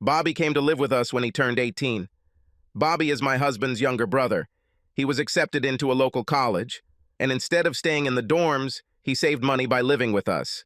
Bobby came to live with us when he turned 18. Bobby is my husband's younger brother. He was accepted into a local college, and instead of staying in the dorms, he saved money by living with us.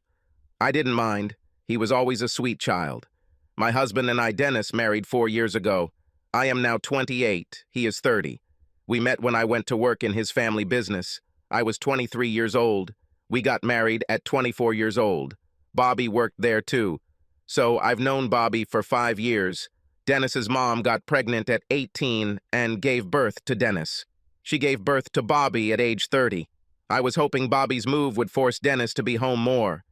I didn't mind. He was always a sweet child. My husband and I, Dennis, married 4 years ago. I am now 28. He is 30. We met when I went to work in his family business. I was 23 years old. We got married at 24 years old. Bobby worked there too. So I've known Bobby for 5 years. Dennis's mom got pregnant at 18 and gave birth to Dennis. She gave birth to Bobby at age 30. I was hoping Bobby's move would force Dennis to be home more.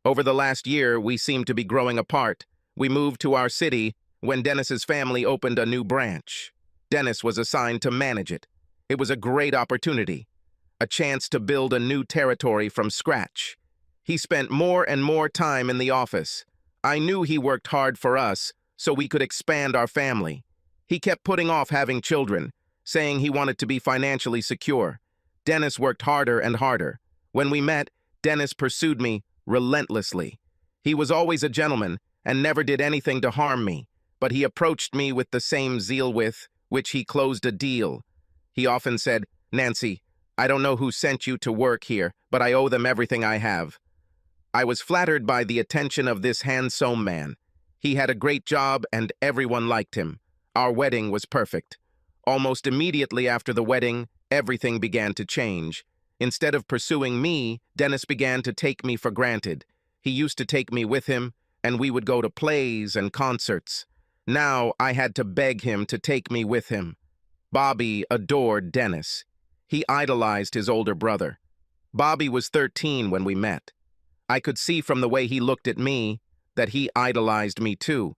Over the last year, we seemed to be growing apart. We moved to our city when Dennis's family opened a new branch. Dennis was assigned to manage it. It was a great opportunity, a chance to build a new territory from scratch. He spent more and more time in the office. I knew he worked hard for us so we could expand our family. He kept putting off having children, saying he wanted to be financially secure. Dennis worked harder and harder. When we met, Dennis pursued me relentlessly. He was always a gentleman and never did anything to harm me, but he approached me with the same zeal with which he closed a deal. He often said, "Nancy, I don't know who sent you to work here, but I owe them everything I have." I was flattered by the attention of this handsome man. He had a great job and everyone liked him. Our wedding was perfect. Almost immediately after the wedding, everything began to change. Instead of pursuing me, Dennis began to take me for granted. He used to take me with him, and we would go to plays and concerts. Now I had to beg him to take me with him. Bobby adored Dennis. He idolized his older brother. Bobby was 13 when we met. I could see from the way he looked at me that he idolized me too.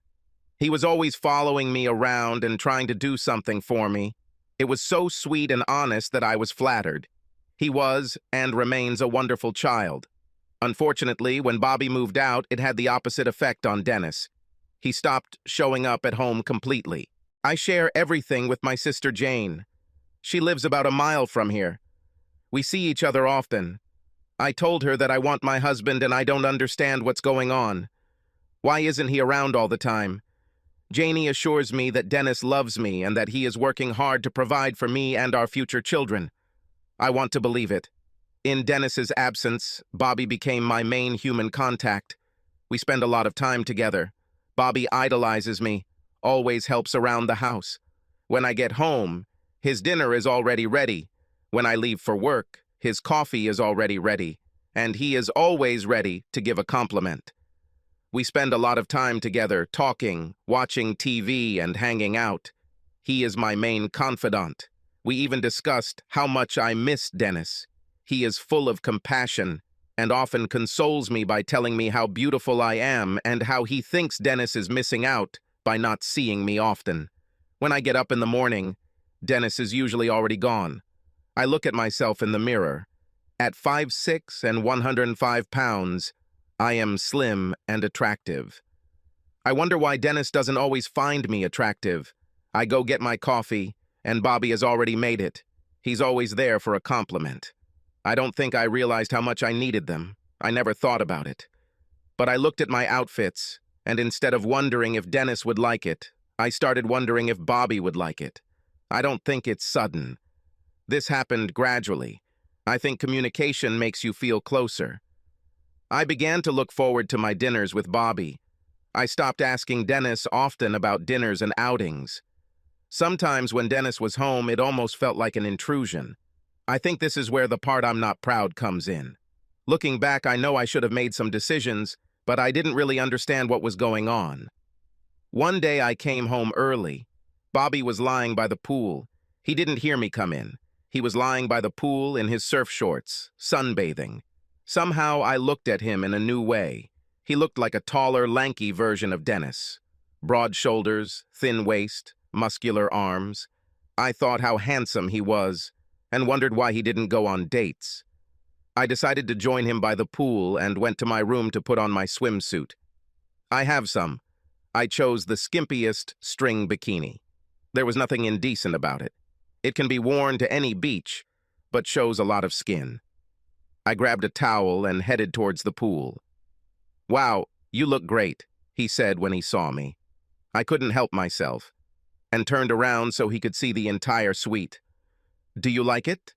He was always following me around and trying to do something for me. It was so sweet and honest that I was flattered. He was and remains a wonderful child. Unfortunately, when Bobby moved out, it had the opposite effect on Dennis. He stopped showing up at home completely. I share everything with my sister Jane. She lives about a mile from here. We see each other often. I told her that I want my husband and I don't understand what's going on. Why isn't he around all the time? Janie assures me that Dennis loves me and that he is working hard to provide for me and our future children. I want to believe it. In Dennis's absence, Bobby became my main human contact. We spend a lot of time together. Bobby idolizes me, always helps around the house. When I get home, his dinner is already ready. When I leave for work, his coffee is already ready, and he is always ready to give a compliment. We spend a lot of time together, talking, watching TV, and hanging out. He is my main confidant. We even discussed how much I miss Dennis. He is full of compassion and often consoles me by telling me how beautiful I am and how he thinks Dennis is missing out by not seeing me often. When I get up in the morning, Dennis is usually already gone. I look at myself in the mirror. At 5'6" and 105 pounds, I am slim and attractive. I wonder why Dennis doesn't always find me attractive. I go get my coffee, and Bobby has already made it. He's always there for a compliment. I don't think I realized how much I needed them. I never thought about it. But I looked at my outfits, and instead of wondering if Dennis would like it, I started wondering if Bobby would like it. I don't think it's sudden. This happened gradually. I think communication makes you feel closer. I began to look forward to my dinners with Bobby. I stopped asking Dennis often about dinners and outings. Sometimes when Dennis was home, it almost felt like an intrusion. I think this is where the part I'm not proud comes in. Looking back, I know I should have made some decisions, but I didn't really understand what was going on. One day I came home early. Bobby was lying by the pool. He didn't hear me come in. He was lying by the pool in his surf shorts, sunbathing. Somehow I looked at him in a new way. He looked like a taller, lanky version of Dennis. Broad shoulders, thin waist, muscular arms. I thought how handsome he was, and wondered why he didn't go on dates. I decided to join him by the pool and went to my room to put on my swimsuit. I have some. I chose the skimpiest string bikini. There was nothing indecent about it. It can be worn to any beach, but shows a lot of skin. I grabbed a towel and headed towards the pool. "Wow, you look great," he said when he saw me. I couldn't help myself, and turned around so he could see the entire suite. Do you like it?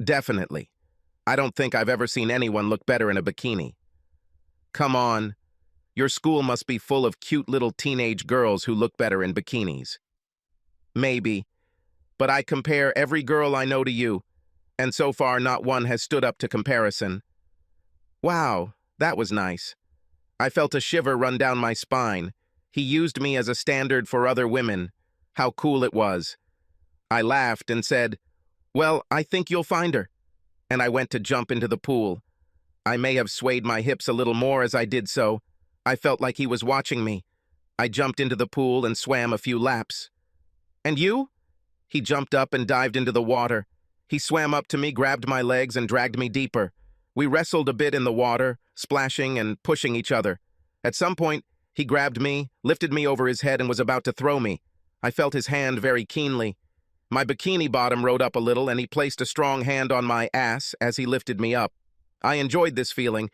Definitely. I don't think I've ever seen anyone look better in a bikini. Come on. Your school must be full of cute little teenage girls who look better in bikinis. Maybe, but I compare every girl I know to you, and so far not one has stood up to comparison. Wow, that was nice. I felt a shiver run down my spine. He used me as a standard for other women. How cool it was. I laughed and said, "Well, I think you'll find her." And I went to jump into the pool. I may have swayed my hips a little more as I did so. I felt like he was watching me. I jumped into the pool and swam a few laps. "And you?" He jumped up and dived into the water. He swam up to me, grabbed my legs, and dragged me deeper. We wrestled a bit in the water, splashing and pushing each other. At some point, he grabbed me, lifted me over his head, and was about to throw me. I felt his hand very keenly. My bikini bottom rode up a little, and he placed a strong hand on my ass as he lifted me up. I enjoyed this feeling.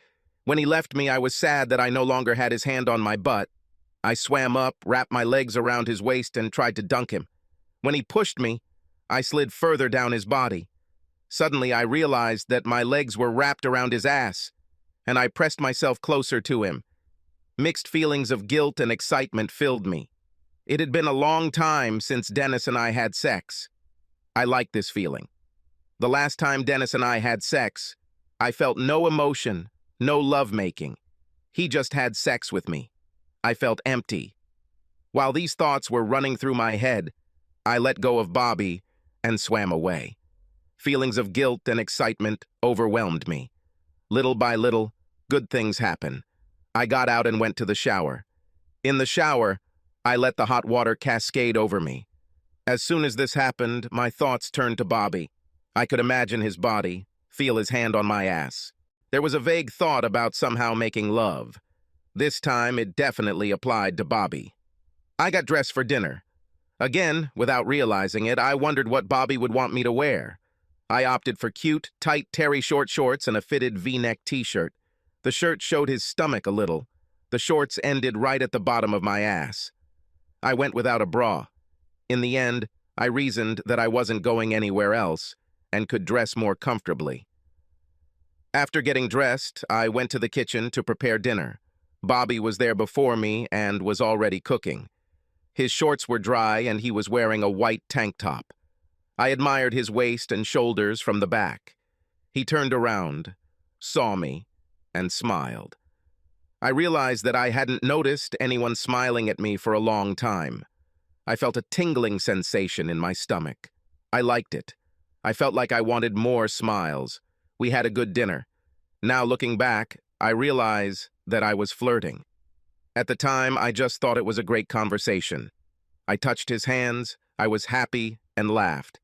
When he left me, I was sad that I no longer had his hand on my butt. I swam up, wrapped my legs around his waist, and tried to dunk him. When he pushed me, I slid further down his body. Suddenly, I realized that my legs were wrapped around his ass, and I pressed myself closer to him. Mixed feelings of guilt and excitement filled me. It had been a long time since Dennis and I had sex. I liked this feeling. The last time Dennis and I had sex, I felt no emotion, no lovemaking. He just had sex with me. I felt empty. While these thoughts were running through my head, I let go of Bobby and swam away. Feelings of guilt and excitement overwhelmed me. Little by little, good things happen. I got out and went to the shower. In the shower, I let the hot water cascade over me. As soon as this happened, my thoughts turned to Bobby. I could imagine his body, feel his hand on my ass. There was a vague thought about somehow making love. This time, it definitely applied to Bobby. I got dressed for dinner. Again, without realizing it, I wondered what Bobby would want me to wear. I opted for cute, tight terry short shorts and a fitted V-neck t-shirt. The shirt showed his stomach a little. The shorts ended right at the bottom of my ass. I went without a bra. In the end, I reasoned that I wasn't going anywhere else and could dress more comfortably. After getting dressed, I went to the kitchen to prepare dinner. Bobby was there before me and was already cooking. His shorts were dry and he was wearing a white tank top. I admired his waist and shoulders from the back. He turned around, saw me, and smiled. I realized that I hadn't noticed anyone smiling at me for a long time. I felt a tingling sensation in my stomach. I liked it. I felt like I wanted more smiles. We had a good dinner. Now looking back, I realize that I was flirting. At the time, I just thought it was a great conversation. I touched his hands, I was happy, and laughed.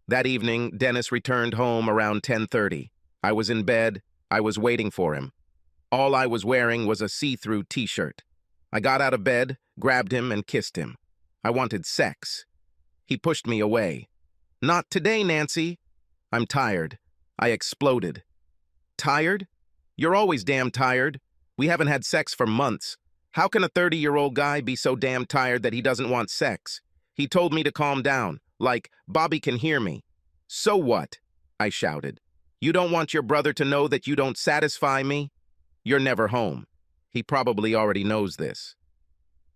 That evening, Dennis returned home around 10:30. I was in bed. I was waiting for him. All I was wearing was a see-through t-shirt. I got out of bed, grabbed him, and kissed him. I wanted sex. He pushed me away. "Not today, Nancy." "I'm tired." I exploded. "Tired? You're always damn tired. We haven't had sex for months. How can a 30-year-old guy be so damn tired that he doesn't want sex?" He told me to calm down, like, "Bobby can hear me." "So what?" I shouted. "You don't want your brother to know that you don't satisfy me? You're never home." He probably already knows this.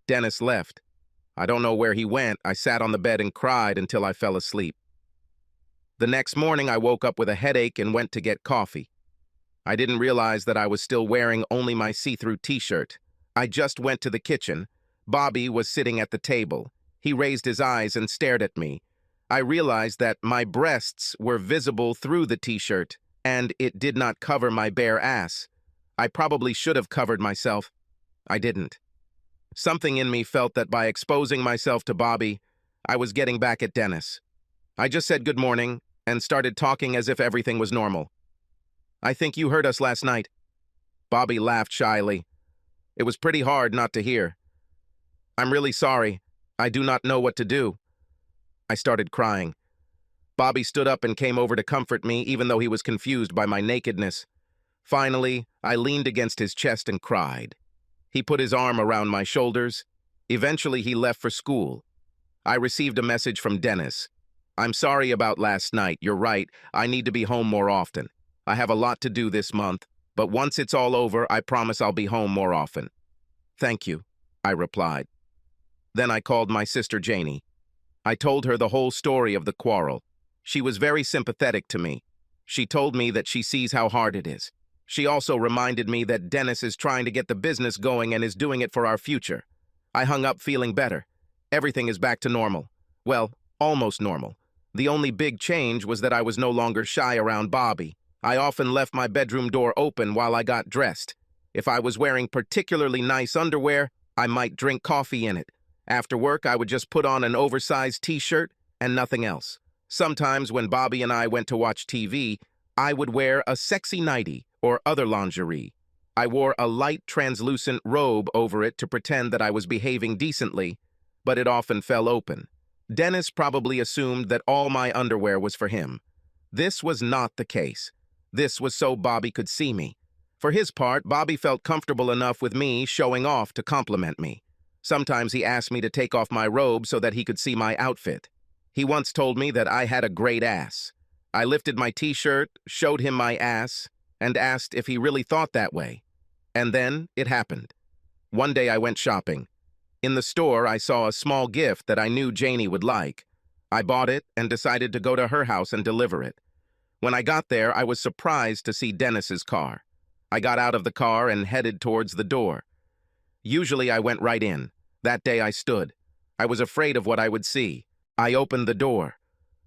Dennis left. I don't know where he went. I sat on the bed and cried until I fell asleep. The next morning, I woke up with a headache and went to get coffee. I didn't realize that I was still wearing only my see-through t-shirt. I just went to the kitchen. Bobby was sitting at the table. He raised his eyes and stared at me. I realized that my breasts were visible through the t-shirt, and it did not cover my bare ass. I probably should have covered myself. I didn't. Something in me felt that by exposing myself to Bobby, I was getting back at Dennis. I just said good morning and started talking as if everything was normal. "I think you heard us last night." Bobby laughed shyly. It was pretty hard not to hear. "I'm really sorry. I do not know what to do." I started crying. Bobby stood up and came over to comfort me, even though he was confused by my nakedness. Finally, I leaned against his chest and cried. He put his arm around my shoulders. Eventually, he left for school. I received a message from Dennis. "I'm sorry about last night. You're right. I need to be home more often. I have a lot to do this month, but once it's all over, I promise I'll be home more often." "Thank you," I replied. Then I called my sister Janie. I told her the whole story of the quarrel. She was very sympathetic to me. She told me that she sees how hard it is. She also reminded me that Dennis is trying to get the business going and is doing it for our future. I hung up feeling better. Everything is back to normal. Well, almost normal. The only big change was that I was no longer shy around Bobby. I often left my bedroom door open while I got dressed. If I was wearing particularly nice underwear, I might drink coffee in it. After work, I would just put on an oversized t-shirt and nothing else. Sometimes when Bobby and I went to watch TV, I would wear a sexy nightie or other lingerie. I wore a light translucent robe over it to pretend that I was behaving decently, but it often fell open. Dennis probably assumed that all my underwear was for him. This was not the case. This was so Bobby could see me. For his part, Bobby felt comfortable enough with me showing off to compliment me. Sometimes he asked me to take off my robe so that he could see my outfit. He once told me that I had a great ass. I lifted my t-shirt, showed him my ass, and asked if he really thought that way. And then it happened. One day I went shopping. In the store, I saw a small gift that I knew Janie would like. I bought it and decided to go to her house and deliver it. When I got there, I was surprised to see Dennis's car. I got out of the car and headed towards the door. Usually I went right in. That day I stood. I was afraid of what I would see. I opened the door.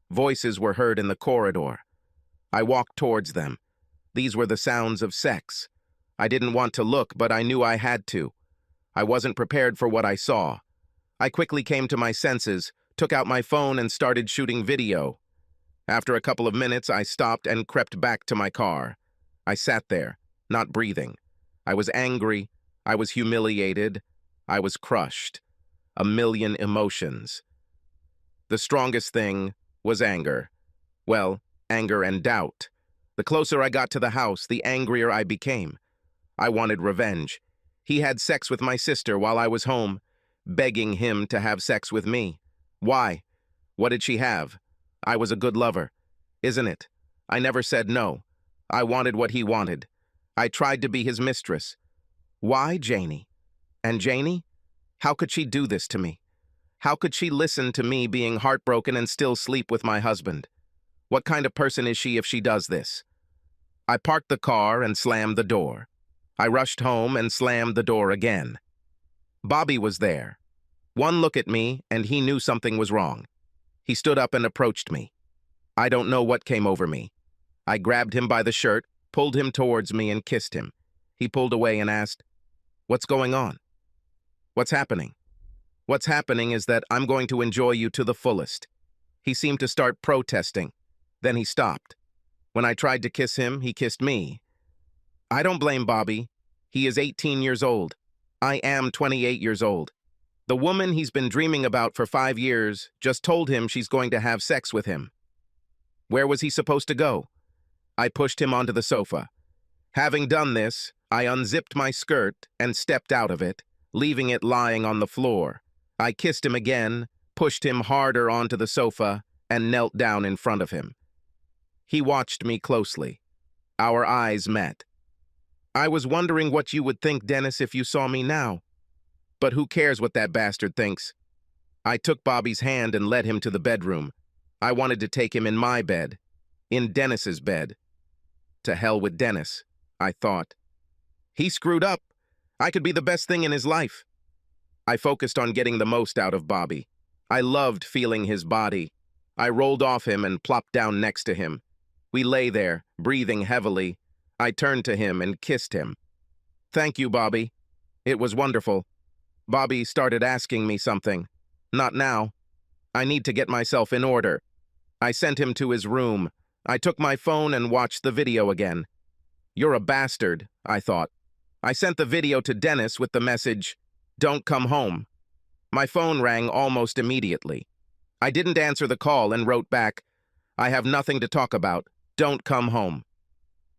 Voices were heard in the corridor. I walked towards them. These were the sounds of sex. I didn't want to look, but I knew I had to. I wasn't prepared for what I saw. I quickly came to my senses, took out my phone and started shooting video. After a couple of minutes, I stopped and crept back to my car. I sat there, not breathing. I was angry. I was humiliated. I was crushed. A million emotions. The strongest thing was anger. Well, anger and doubt. The closer I got to the house, the angrier I became. I wanted revenge. He had sex with my sister while I was home, begging him to have sex with me. Why? What did she have? I was a good lover. Isn't it? I never said no. I wanted what he wanted. I tried to be his mistress. Why Janie? And Janie? How could she do this to me? How could she listen to me being heartbroken and still sleep with my husband? What kind of person is she if she does this? I parked the car and slammed the door. I rushed home and slammed the door again. Bobby was there. One look at me and he knew something was wrong. He stood up and approached me. I don't know what came over me. I grabbed him by the shirt, pulled him towards me and kissed him. He pulled away and asked, "What's going on? What's happening?" "What's happening is that I'm going to enjoy you to the fullest." He seemed to start protesting. Then he stopped. When I tried to kiss him, he kissed me. I don't blame Bobby. He is 18 years old. I am 28 years old. The woman he's been dreaming about for 5 years just told him she's going to have sex with him. Where was he supposed to go? I pushed him onto the sofa. Having done this, I unzipped my skirt and stepped out of it, leaving it lying on the floor. I kissed him again, pushed him harder onto the sofa, and knelt down in front of him. He watched me closely. Our eyes met. "I was wondering what you would think, Dennis, if you saw me now. But who cares what that bastard thinks?" I took Bobby's hand and led him to the bedroom. I wanted to take him in my bed, in Dennis's bed. To hell with Dennis, I thought. He screwed up. I could be the best thing in his life. I focused on getting the most out of Bobby. I loved feeling his body. I rolled off him and plopped down next to him. We lay there, breathing heavily. I turned to him and kissed him. "Thank you, Bobby. It was wonderful." Bobby started asking me something. "Not now. I need to get myself in order." I sent him to his room. I took my phone and watched the video again. "You're a bastard," I thought. I sent the video to Dennis with the message, "Don't come home." My phone rang almost immediately. I didn't answer the call and wrote back, "I have nothing to talk about. Don't come home."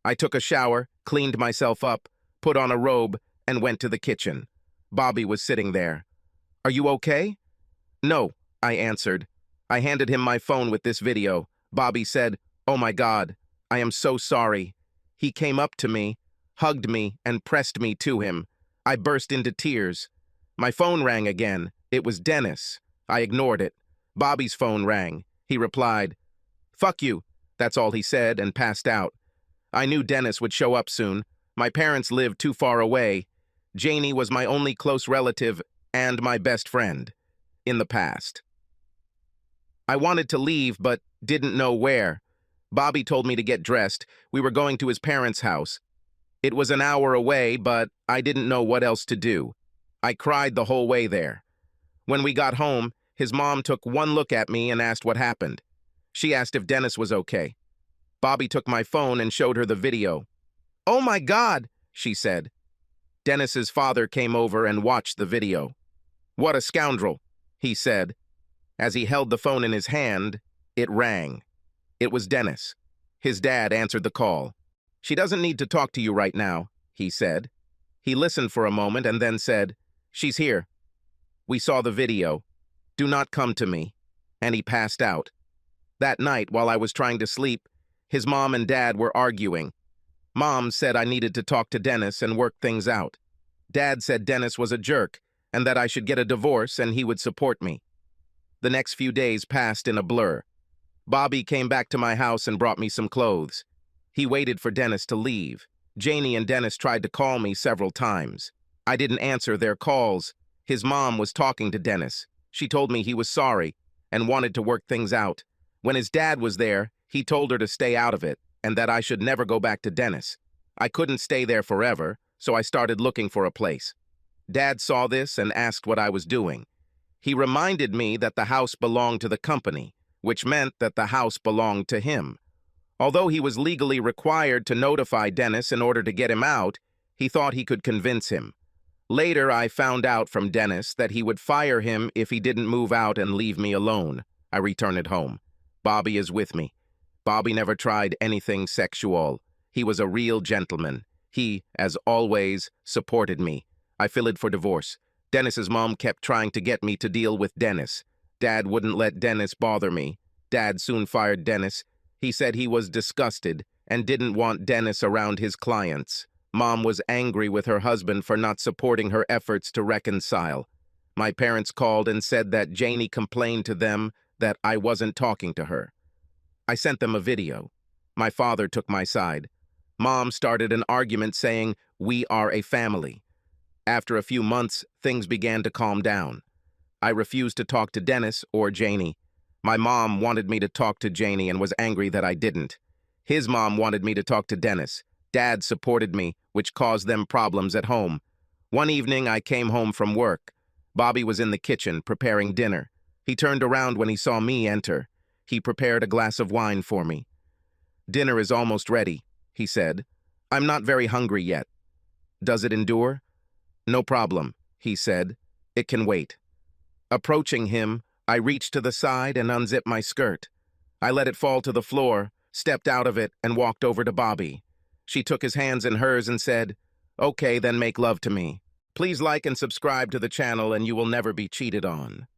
I took a shower, cleaned myself up, put on a robe, and went to the kitchen. Bobby was sitting there. "Are you okay?" "No," I answered. I handed him my phone with this video. Bobby said, "Oh my God, I am so sorry." He came up to me, hugged me, and pressed me to him. I burst into tears. My phone rang again. It was Dennis. I ignored it. Bobby's phone rang. He replied, "Fuck you." That's all he said, and passed out. I knew Dennis would show up soon. My parents lived too far away. Janie was my only close relative and my best friend in the past. I wanted to leave, but didn't know where. Bobby told me to get dressed. We were going to his parents' house. It was an hour away, but I didn't know what else to do. I cried the whole way there. When we got home, his mom took one look at me and asked what happened. She asked if Dennis was okay. Bobby took my phone and showed her the video. "Oh my God," she said. Dennis's father came over and watched the video. "What a scoundrel," he said. As he held the phone in his hand, it rang. It was Dennis. His dad answered the call. "She doesn't need to talk to you right now," he said. He listened for a moment and then said, "She's here. We saw the video. Do not come to me." And he passed out. That night, while I was trying to sleep, his mom and dad were arguing. Mom said I needed to talk to Dennis and work things out. Dad said Dennis was a jerk and that I should get a divorce and he would support me. The next few days passed in a blur. Bobby came back to my house and brought me some clothes. He waited for Dennis to leave. Janie and Dennis tried to call me several times. I didn't answer their calls. His mom was talking to Dennis. She told me he was sorry and wanted to work things out. When his dad was there, he told her to stay out of it and that I should never go back to Dennis. I couldn't stay there forever, so I started looking for a place. Dad saw this and asked what I was doing. He reminded me that the house belonged to the company, which meant that the house belonged to him. Although he was legally required to notify Dennis in order to get him out, he thought he could convince him. Later, I found out from Dennis that he would fire him if he didn't move out and leave me alone. I returned home. Bobby is with me. Bobby never tried anything sexual. He was a real gentleman. He, as always, supported me. I filed for divorce. Dennis's mom kept trying to get me to deal with Dennis. Dad wouldn't let Dennis bother me. Dad soon fired Dennis. He said he was disgusted and didn't want Dennis around his clients. Mom was angry with her husband for not supporting her efforts to reconcile. My parents called and said that Janie complained to them that I wasn't talking to her. I sent them a video. My father took my side. Mom started an argument saying, "We are a family." After a few months, things began to calm down. I refused to talk to Dennis or Janie. My mom wanted me to talk to Janie and was angry that I didn't. His mom wanted me to talk to Dennis. Dad supported me, which caused them problems at home. One evening, I came home from work. Bobby was in the kitchen preparing dinner. He turned around when he saw me enter. He prepared a glass of wine for me. "Dinner is almost ready," he said. "I'm not very hungry yet." "Does it endure?" "No problem," he said. "It can wait." Approaching him, I reached to the side and unzipped my skirt. I let it fall to the floor, stepped out of it, and walked over to Bobby. She took his hands in hers and said, "Okay, then make love to me. Please like and subscribe to the channel and you will never be cheated on."